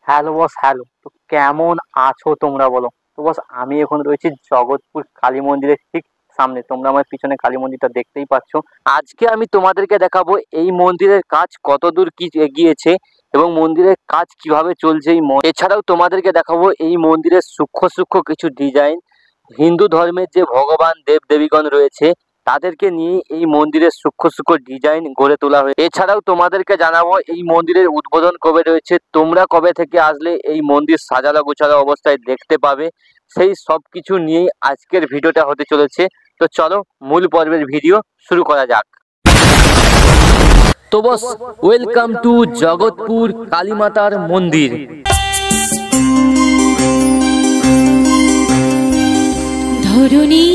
Hello boss, hello. তো কেমন আছো তোমরা বলো? তো বস, আমি এখন রয়েছি জগৎপুর কালী মন্দিরের ঠিক সামনে। তোমরা আমার পিছনে কালী মন্দিরটা দেখতেই পাচ্ছ। আজকে আমি তোমাদেরকে দেখাবো এই মন্দিরের কাজ কতদূর কি এগিয়েছে এবং মন্দিরের কাজ কিভাবে চলছে। এছাড়াও তোমাদেরকে দেখাবো এই মন্দিরের সূক্ষ্ম সূক্ষ্ম কিছু ডিজাইন। হিন্দু ধর্মের যে ভগবান দেব দেবীগণ রয়েছে তাদেরকে নিয়ে এই মন্দিরের সূক্ষ্ম সূক্ষ্ম ডিজাইন গড়ে তোলা হয়েছে। এছাড়াও তোমাদেরকে জানাবো এই মন্দিরের উদ্বোধন কবে রয়েছে, তোমরা কবে থেকে আসলে এই মন্দির সাজানো গোছানো অবস্থায় দেখতে পাবে। সেই সব কিছু নিয়েই আজকের ভিডিওটা হতে চলেছে। তো চলো মূল পর্বের ভিডিও শুরু করা যাক। তো বস, ওয়েলকাম টু জগৎপুর কালীমাতার মন্দির। ধরুনি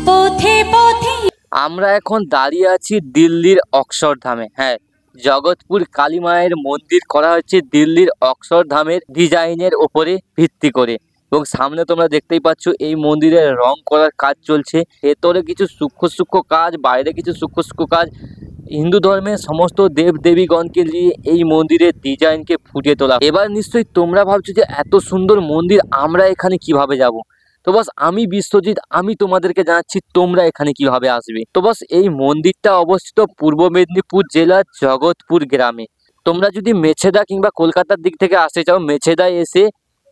পথে পথে আমরা এখন দাঁড়িয়ে আছি দিল্লির অক্ষরধামে। হ্যাঁ, জগৎপুর কালী মায়ের মন্দির করা হচ্ছে দিল্লির অক্ষরধামের ডিজাইনের ওপরে ভিত্তি করে। এবং সামনে তোমরা দেখতেই পাচ্ছ এই মন্দিরের রং করার কাজ চলছে। ভেতরে কিছু সূক্ষ্ম সূক্ষ্ম কাজ, বাইরে কিছু সূক্ষ্ম সূক্ষ্ম কাজ। হিন্দু ধর্মের সমস্ত দেব দেবীগণকে নিয়ে এই মন্দিরের ডিজাইনকে ফুটিয়ে তোলা। এবার নিশ্চয়ই তোমরা ভাবছো যে এত সুন্দর মন্দির আমরা এখানে কিভাবে যাব। তো বস, আমি বিশ্বজিৎ, আমি তোমাদেরকে জানাচ্ছি তোমরা এখানে কিভাবে আসবে। তো বস, এই মন্দিরটা অবস্থিত পূর্ব মেদিনীপুর জেলার জগৎপুর গ্রামে। তোমরা যদি মেছেদা কিংবা কলকাতার দিক থেকে আসতে চাও, মেছেদায় এসে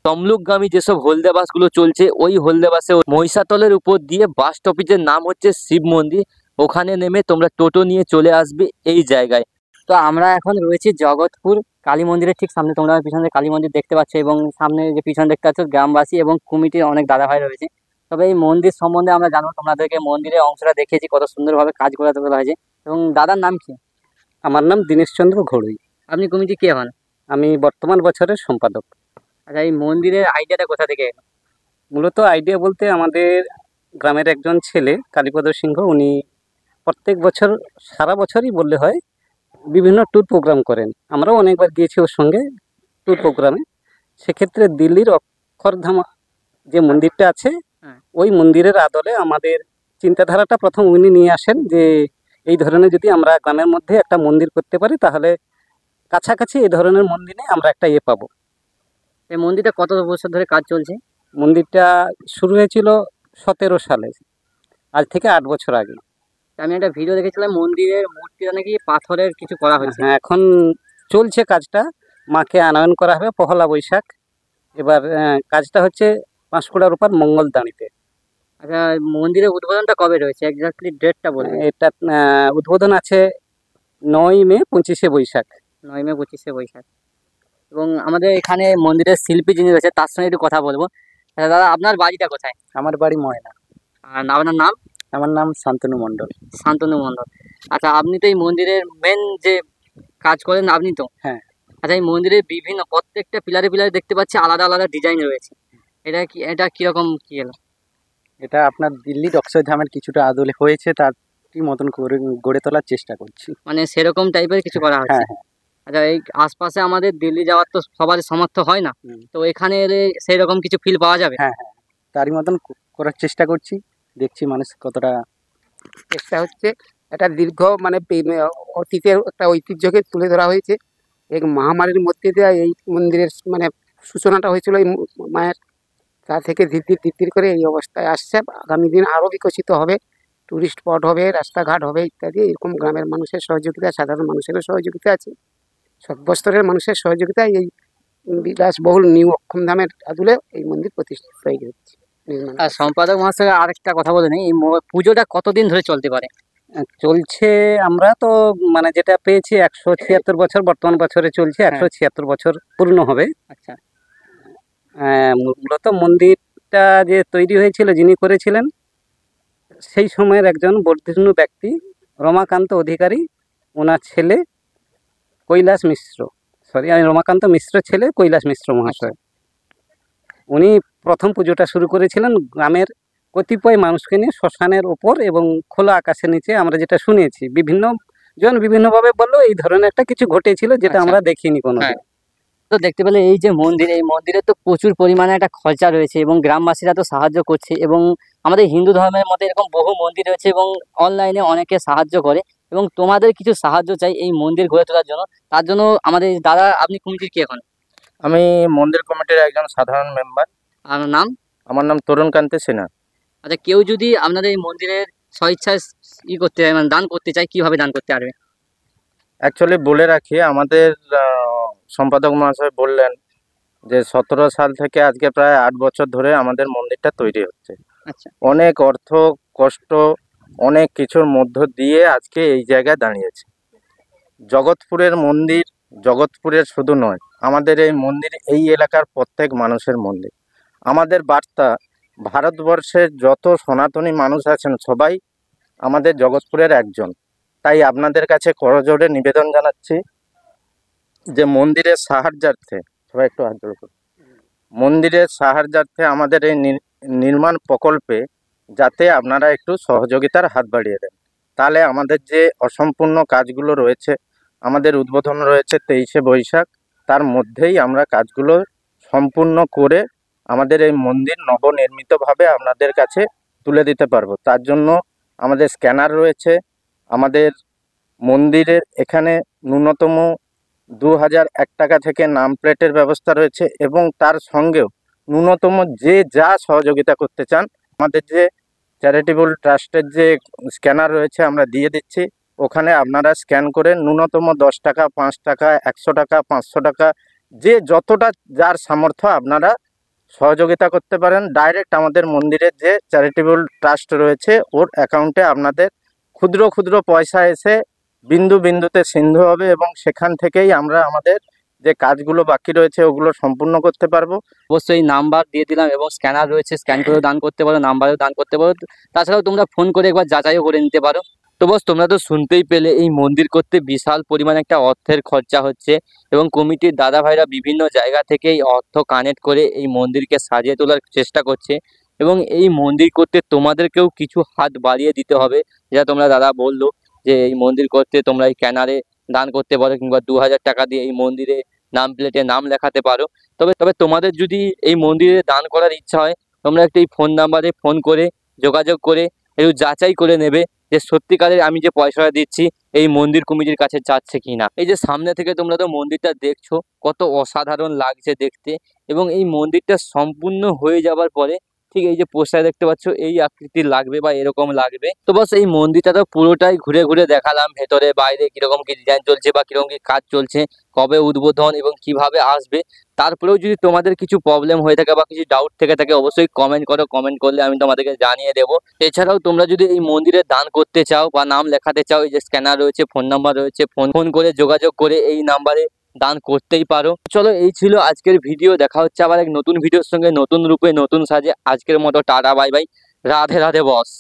তমলুকগামী যেসব হলদে বাসগুলো চলছে, ওই হলদে বাসে মহিষাতলের উপর দিয়ে বাস স্টপেজের নাম হচ্ছে শিব মন্দির, ওখানে নেমে তোমরা টোটো নিয়ে চলে আসবে এই জায়গায়। তো আমরা এখন রয়েছি জগৎপুর কালী মন্দিরের ঠিক সামনে। তোমরা পিছনে কালী মন্দির দেখতে পাচ্ছ এবং সামনে যে পিছনে দেখতে পাচ্ছ গ্রামবাসী এবং কমিটির অনেক দাদা ভাই রয়েছে। তবে এই মন্দির সম্বন্ধে আমরা জানবো, তোমাদেরকে মন্দিরের অংশটা দেখিয়েছি কত সুন্দরভাবে কাজ করে তোলা হয়েছে। এবং দাদার নাম কি? আমার নাম দীনেশচন্দ্র ঘড়ুই। আপনি কমিটি কে হন? আমি বর্তমান বছরের সম্পাদক। আচ্ছা, এই মন্দিরের আইডিয়াটা কোথা থেকে এলো? মূলত আইডিয়া বলতে আমাদের গ্রামের একজন ছেলে কালীপদ সিংহ, উনি প্রত্যেক বছর, সারা বছরই বললে হয়, বিভিন্ন ট্যুর প্রোগ্রাম করেন। আমরাও অনেকবার গিয়েছি ওর সঙ্গে ট্যুর প্রোগ্রামে। সেক্ষেত্রে দিল্লির অক্ষরধাম যে মন্দিরটা আছে, হ্যাঁ। ওই মন্দিরের আদলে আমাদের চিন্তাধারাটা প্রথম উনি নিয়ে আসেন যে এই ধরনের যদি আমরা গ্রামের মধ্যে একটা মন্দির করতে পারি তাহলে কাছাকাছি এই ধরনের মন্দিরে আমরা একটা পাবো। এই মন্দিরটা কত বছর ধরে কাজ চলছে? মন্দিরটা শুরু হয়েছিল 17 সালে, আজ থেকে 8 বছর আগে। আমি একটা ভিডিও দেখেছিলাম, মন্দিরের মূর্তিটা নাকি পাথরের কিছু করা হয়েছে। হ্যাঁ, এখন চলছে কাজটা। মাকে আনয়ন করা হবে পহেলা বৈশাখ। এবার কাজটা হচ্ছে পাঁশকুড়ার উপর মঙ্গলদাঁড়িতে। আচ্ছা, মন্দিরের উদ্বোধনটা কবে রয়েছে, এক্স্যাক্টলি ডেটটা বলুন। এটা উদ্বোধন আছে 9 মে 25শে বৈশাখ। 9 মে 25শে বৈশাখ। এবং আমাদের এখানে মন্দিরের শিল্পী যিনি রয়েছে তার সঙ্গে একটু কথা বলবো। আচ্ছা দাদা, আপনার বাড়িটা কোথায়? আমার বাড়ি ময়না। আর আপনার নাম? আমার নাম শান্তনু মণ্ডল। শান্তনু মণ্ডল। আচ্ছা, আপনি তো এই মন্দিরের মেন যে কাজ করেন আপনি তো? হ্যাঁ। আচ্ছা, এই মন্দিরের বিভিন্ন প্রত্যেকটা পিলারে পিলারে দেখতে পাচ্ছি আলাদা আলাদা ডিজাইন রয়েছে। এটা কিরকম কি এলো? এটা আপনার দিল্লির অক্ষরধামের কিছুটা আদলে হয়েছে, তার কি মতন করে গড়ে তোলার চেষ্টা করছি। মানে সেরকম টাইপের কিছু করা হচ্ছে? হ্যাঁ। আচ্ছা, এই আশপাশে আমাদের দিল্লি যাওয়ার তো সবার সামর্থ্য হয় না, তো এখানে এলে সেই রকম কিছু ফিল পাওয়া যাবে? হ্যাঁ, তারই মতন করার চেষ্টা করছি। দেখছি মানুষ কতটা চেষ্টা হচ্ছে। একটা দীর্ঘ অতীতের একটা ঐতিহ্যকে তুলে ধরা হয়েছে। এই মহামারীর মধ্যে দিয়ে এই মন্দিরের সূচনাটা হয়েছিল এই মায়ের। তা থেকে ধীর ধীর করে এই অবস্থায় আসছে। আগামী দিন আরও বিকশিত হবে, টুরিস্ট স্পট হবে, রাস্তাঘাট হবে ইত্যাদি। এরকম গ্রামের মানুষের সহযোগিতা, সাধারণ মানুষেরও সহযোগিতা আছে, সর্বস্তরের মানুষের সহযোগিতায় এই বিলাসবহুল নিউ অক্ষরধামের আদলে এই মন্দির প্রতিষ্ঠিত হয়ে গেছে। আর সম্পাদক মহাশয় আরেকটা কথা বলে নেই, এই পুজোটা কতদিন ধরে চলতে পারে? চলছে, আমরা তো যেটা পেয়েছি 176 বছর, বর্তমান বছরে চলছে 176 বছর পূর্ণ হবে। আচ্ছা। মূলত মন্দিরটা যে তৈরি হয়েছিল, যিনি করেছিলেন সেই সময়ের একজন বর্ধিষ্ণু ব্যক্তি রমাকান্ত অধিকারী, ওনার ছেলে কৈলাস মিশ্র, রমাকান্ত মিশ্র ছেলে কৈলাস মিশ্র মহাশয়। উনি প্রথম পুজোটা শুরু করেছিলেন গ্রামের কতিপয় মানুষকে নিয়ে শ্মশানের ওপর এবং খোলা আকাশের নিচে। আমরা যেটা শুনেছি, বিভিন্ন জন বিভিন্নভাবে বললো এই ধরনের একটা কিছু ঘটেছিল, যেটা আমরা দেখিনি কোনো। তো দেখতে পেলে এই যে মন্দির, এই মন্দিরে তো প্রচুর পরিমাণে একটা খরচা রয়েছে এবং গ্রামবাসীরা তো সাহায্য করছে। এবং আমাদের হিন্দু ধর্মের মধ্যে এরকম বহু মন্দির রয়েছে এবং অনলাইনে অনেকে সাহায্য করে। এবং তোমাদের কিছু সাহায্য চাই এই মন্দির গড়ে তোলার জন্য। তার জন্য আমাদের দাদা, আপনি কমিটির কি এখন? আমি মন্দির কমিটির একজন সাধারণ মেম্বার। আপনার নাম? আমার নাম তরুণ কান্তি সিনহা। আচ্ছা, কেউ যদি আপনাদের এই মন্দিরের স্বইচ্ছায় করতে চায়, মানে দান করতে চায়, কিভাবে দান করতে পারবে? অ্যাকচুয়ালি বলে রাখি, আমাদের সম্পাদক মহাশয় বললেন যে 17 সাল থেকে আজকে প্রায় 8 বছর ধরে আমাদের মন্দিরটা তৈরি হচ্ছে। আচ্ছা। অনেক অর্থ কষ্ট অনেক কিছুর মধ্য দিয়ে আজকে এই জায়গায় দাঁড়িয়েছে। জগৎপুরের মন্দির জগৎপুরের শুধু নয়, আমাদের এই মন্দির এই এলাকার প্রত্যেক মানুষের মন্দির। আমাদের বার্তা, ভারতবর্ষের যত সনাতনী মানুষ আছেন সবাই আমাদের জগৎপুরের একজন। তাই আপনাদের কাছে করজোড়ে নিবেদন জানাচ্ছি যে মন্দিরের সাহায্যার্থে, সবাই একটু হাত জোড় করুন, মন্দিরের সাহায্যার্থে আমাদের এই নির্মাণ প্রকল্পে যাতে আপনারা একটু সহযোগিতার হাত বাড়িয়ে দেন। তাহলে আমাদের যে অসম্পূর্ণ কাজগুলো রয়েছে, আমাদের উদ্বোধন রয়েছে 23শে বৈশাখ, তার মধ্যেই আমরা কাজগুলো সম্পূর্ণ করে আমাদের এই মন্দির নবনির্মিতভাবে আপনাদের কাছে তুলে দিতে পারবো। তার জন্য আমাদের স্ক্যানার রয়েছে, আমাদের মন্দিরের এখানে ন্যূনতম 2001 টাকা থেকে নাম প্লেটের ব্যবস্থা রয়েছে, এবং তার সঙ্গেও ন্যূনতম যে যা সহযোগিতা করতে চান, আমাদের যে চ্যারিটেবল ট্রাস্টের যে স্ক্যানার রয়েছে আমরা দিয়ে দিচ্ছি। ওখানে আপনারা স্ক্যান করে ন্যূনতম 10 টাকা, 5 টাকা, 100 টাকা, 500 টাকা, যে যতটা যার সামর্থ্য আপনারা সহযোগিতা করতে পারেন। ডাইরেক্ট আমাদের মন্দিরের যে চ্যারিটেবল ট্রাস্ট রয়েছে ওর অ্যাকাউন্টে আপনাদের ক্ষুদ্র ক্ষুদ্র পয়সা এসে বিন্দু বিন্দুতে সিন্ধু হবে, এবং সেখান থেকেই আমরা আমাদের যে কাজগুলো বাকি রয়েছে ওগুলো সম্পূর্ণ করতে পারবো। অবশ্যই নাম্বার দিয়ে দিলাম, এবং স্ক্যানার রয়েছে, স্ক্যান করেও দান করতে পারো, নাম্বারেও দান করতে পারো। তাছাড়াও তোমরা ফোন করে একবার যাচাইও করে নিতে পারো। তো বস, তোমরা তো শুনতেই পেলে এই মন্দির করতে বিশাল পরিমাণে একটা অর্থের খরচা হচ্ছে, এবং কমিটির দাদা ভাইরা বিভিন্ন জায়গা থেকে এই অর্থ কানেক্ট করে এই মন্দিরকে সাজিয়ে তোলার চেষ্টা করছে। এবং এই মন্দির করতে তোমাদেরকেও কিছু হাত বাড়িয়ে দিতে হবে, যেটা তোমরা দাদা বললো যে এই মন্দির করতে তোমরা এই ক্যানারে দান করতে পারো, কিংবা 2000 টাকা দিয়ে এই মন্দিরে নাম প্লেটে নাম লেখাতে পারো। তবে তবে তোমাদের যদি এই মন্দিরে দান করার ইচ্ছা হয়, তোমরা একটু এই ফোন নাম্বারে ফোন করে যোগাযোগ করে একটু যাচাই করে নেবে যে সত্যিকারের আমি যে পয়সাটা দিচ্ছি এই মন্দির কমিটির কাছে যাচ্ছে কিনা। এই যে সামনে থেকে তোমরা তো মন্দিরটা দেখছো, কত অসাধারণ লাগছে দেখতে, এবং এই মন্দিরটা সম্পূর্ণ হয়ে যাবার পরে ঠিক এই যে পোস্টার দেখতে পাচ্ছ এই আকৃতির লাগবে বা এরকম লাগবে। তো বাস এই মন্দিরটা তো পুরোটাই ঘুরে ঘুরে দেখালাম, ভেতরে বাইরে কিরকম কি ডিজাইন চলছে বা কিরকম কি কাজ চলছে, কবে উদ্বোধন এবং কিভাবে আসবে। তারপরেও যদি তোমাদের কিছু প্রবলেম হয়ে থাকে বা কিছু ডাউট থেকে থাকে, অবশ্যই কমেন্ট করো, কমেন্ট করলে আমি তোমাদেরকে জানিয়ে দেবো। এছাড়াও তোমরা যদি এই মন্দিরে দান করতে চাও বা নাম লেখাতে চাও, এই যে স্ক্যানার রয়েছে, ফোন নাম্বার রয়েছে, ফোন করে যোগাযোগ করে এই নাম্বারে দান করতেই পারো। চলো, এই ছিল আজকের ভিডিও। দেখা হচ্ছে আবার এক নতুন ভিডিওর সঙ্গে, নতুন রূপে, নতুন সাজে। আজকের মতো টাটা, বাই বাই, রাধে রাধে বস।